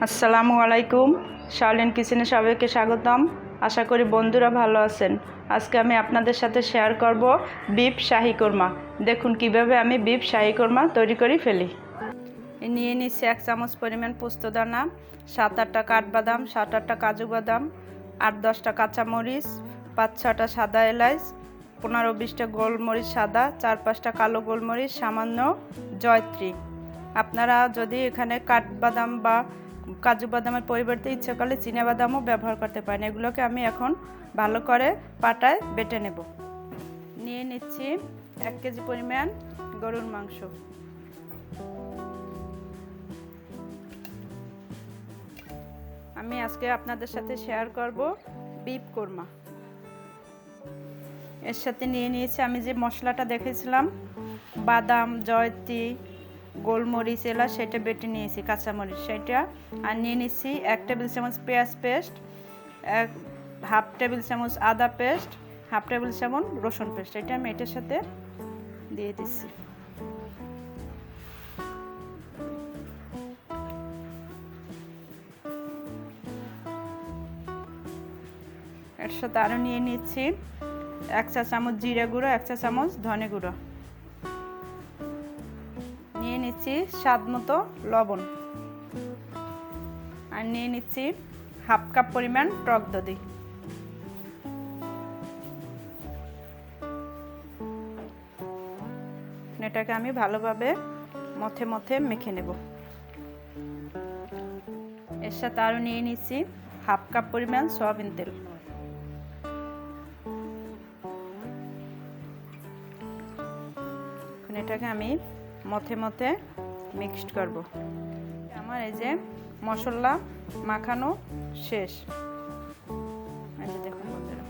আসসালামু আলাইকুম। শাওলিন কিচেনে সবাইকে স্বাগতম। আশা করি বন্ধুরা ভালো আছেন। আজকে আমি আপনাদের সাথে শেয়ার করব বিফ শাহি কোরমা। দেখুন কিভাবে আমি বিফ শাহি কোরমা তৈরি করে ফেলি। নিয়ে নিচ্ছি 1 চামচ পরিমাণ পোস্তদানা, 7-8টা কাঠবাদাম, 7-8টা কাজু বাদাম, 8-10টা কাঁচামরিচ, 5-6টা সাদা এলাচ, 15-20টা গোলমরিচ সাদা, 4-5টা কালো গোলমরিচ, সামান্য জয়ত্রী। আপনারা যদি এখানে কাঠবাদাম বা কাজু বাদামের পরিবর্তে ইচ্ছে করলে চীনাবাদামও ব্যবহার করতে পারেন। এগুলোকে আমি এখন ভালো করে পাটায় বেটে নেব। নিয়ে নিচ্ছি 1 কেজি পরিমাণ গরুর মাংস। আমি আজকে আপনাদের সাথে শেয়ার করব বিফ কোরমা। এর সাথে নিয়ে নিয়েছি আমি যে মশলাটা দেখেছিলাম, বাদাম, জয়ত্রী, গোলমরিচ, এলাচ, সেটা বেটে নিয়েছি, কাঁচামরিচ সেটা। আর নিয়ে নিচ্ছি 1 টেবিল চামচ পেঁয়াজ পেস্ট, 1/2 টেবিল চামচ আদা পেস্ট, 1/2 টেবিল চামচ রসুন পেস্ট। এটা আমি এটার সাথে দিয়ে দিচ্ছি। এর সাথে আরও নিয়ে নিচ্ছি 1 চা চামচ জিরে গুঁড়ো, 1 চা চামচ ধনে গুঁড়ো। নিয়ে নিচ্ছি স্বাদ মতো লবণ। আর নিয়ে নিচ্ছি 1/2 কাপ পরিমাণ টক দই। এটাকে আমি ভালোভাবে মথে মথে মেখে নেব। এর সাথে আরও নিয়ে নিচ্ছি 1/2 কাপ পরিমাণ সয়াবিন তেল। এটাকে আমি মথে মথে মিক্সড করব। আমার এই যে মশলা মাখানো শেষ। এই যে দেখুন বন্ধুরা,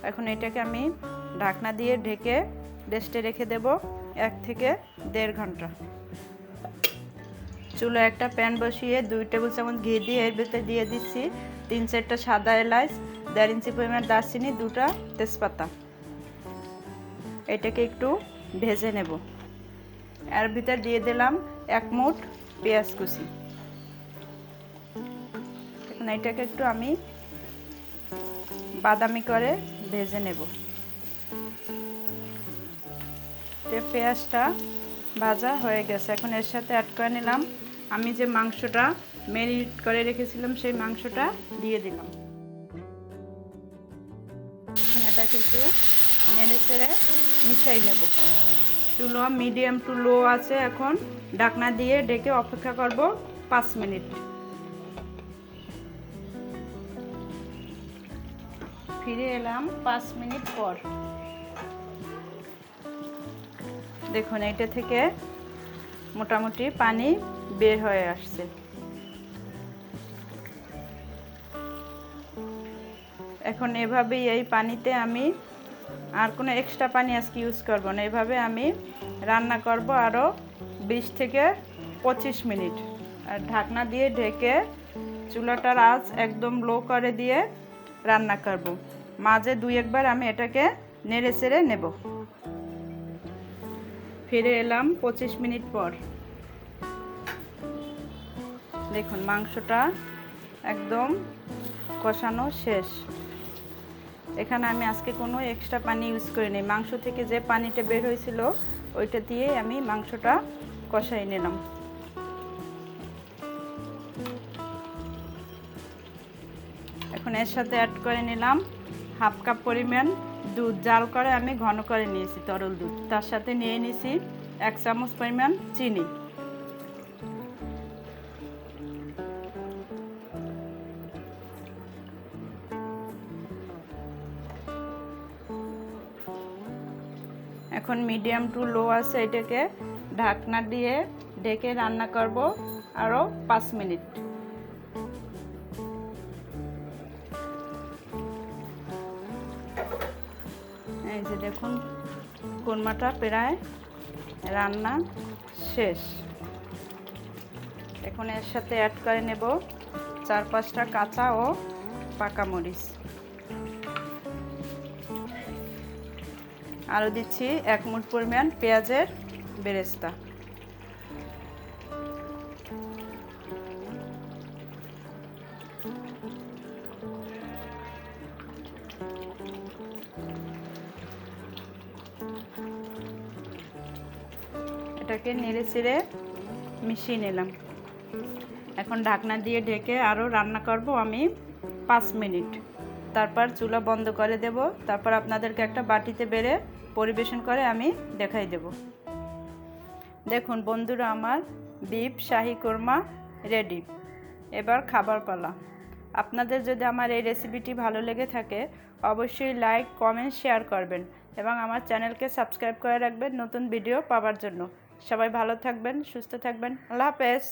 এখন এটাকে আমি ঢাকনা দিয়ে ঢেকে রেস্টে রেখে দেব 1 থেকে 1.5 ঘন্টা। চুলায় একটা প্যান বসিয়ে 2 টেবিল চামচ ঘি দিয়ে এর ভিতরে দিয়ে দিচ্ছি 3-4টা সাদা এলাচ, 1.5 ইঞ্চি পরিমাণ দারচিনি, 2টা তেজপাতা। এটাকে একটু ভেজে নেব। এর ভিতর দিয়ে দিলাম 1 মুঠ পেঁয়াজ কুচি। এখন এটাকে একটু আমি বাদামি করে ভেজে নেব। পেঁয়াজটা ভাজা হয়ে গেছে। এখন এর সাথে অ্যাড করে নিলাম আমি যে মাংসটা ম্যারিনেট করে রেখেছিলাম, সেই মাংসটা দিয়ে দিলাম। এটা কিন্তু নেড়ে চেড়ে মিশাই নেব। চুলো মিডিয়াম টু লো আছে। এখন ঢাকনা দিয়ে ঢেকে অপেক্ষা করব 5 মিনিট। ফিরে এলাম 5 মিনিট পর। দেখুন এটা থেকে মোটামুটি পানি বের হয়ে আসছে। এখন এভাবেই এই পানিতে আমি আর কোনো এক্সট্রা পানি আজকে ইউজ করব না। এভাবে আমি রান্না করব আরও 20 থেকে 25 মিনিট। আর ঢাকনা দিয়ে ঢেকে চুলাটার আঁচ একদম লো করে দিয়ে রান্না করব। মাঝে 2-1 বার আমি এটাকে নেড়ে চেড়ে নেব। ফিরে এলাম 25 মিনিট পর। দেখুন মাংসটা একদম কষানো শেষ। এখানে আমি আজকে কোনো এক্সট্রা পানি ইউজ করিনি। মাংস থেকে যে পানিটা বের হয়েছিল ওইটা দিয়ে আমি মাংসটা কষাই নিলাম। এখন এর সাথে অ্যাড করে নিলাম 1/2 কাপ পরিমাণ দুধ। জাল করে আমি ঘন করে নিয়েছি তরল দুধ। তার সাথে নিয়ে নিয়েছি 1 চামচ পরিমাণ চিনি। এখন মিডিয়াম টু লো আছে। এটাকে ঢাকনা দিয়ে ঢেকে রান্না করব আরও 5 মিনিট। এই যে দেখুন কোরমাটা প্রায় রান্না শেষ। এখন এর সাথে অ্যাড করে নেব 4-5টা কাঁচা ও পাকা মরিচ। আরও দিচ্ছি 1 মুঠ পরিমাণ পেঁয়াজের বেরেস্তা। এটাকে নেড়ে চেড়ে মিশিয়ে নিলাম। এখন ঢাকনা দিয়ে ঢেকে আরও রান্না করব আমি 5 মিনিট। তারপর চুলা বন্ধ করে দেব। তারপর আপনাদেরকে একটা বাটিতে বেড়ে পরিবেশন করে আমি দেখাই দেব। দেখুন বন্ধুরা, আমার বিফ শাহি কোরমা রেডি। এবার খাবার পালা। আপনাদের যদি আমার এই রেসিপিটি ভালো লেগে থাকে অবশ্যই লাইক, কমেন্ট, শেয়ার করবেন এবং আমার চ্যানেলকে সাবস্ক্রাইব করে রাখবেন নতুন ভিডিও পাওয়ার জন্য। সবাই ভালো থাকবেন, সুস্থ থাকবেন। আল্লাহ হাফেজ।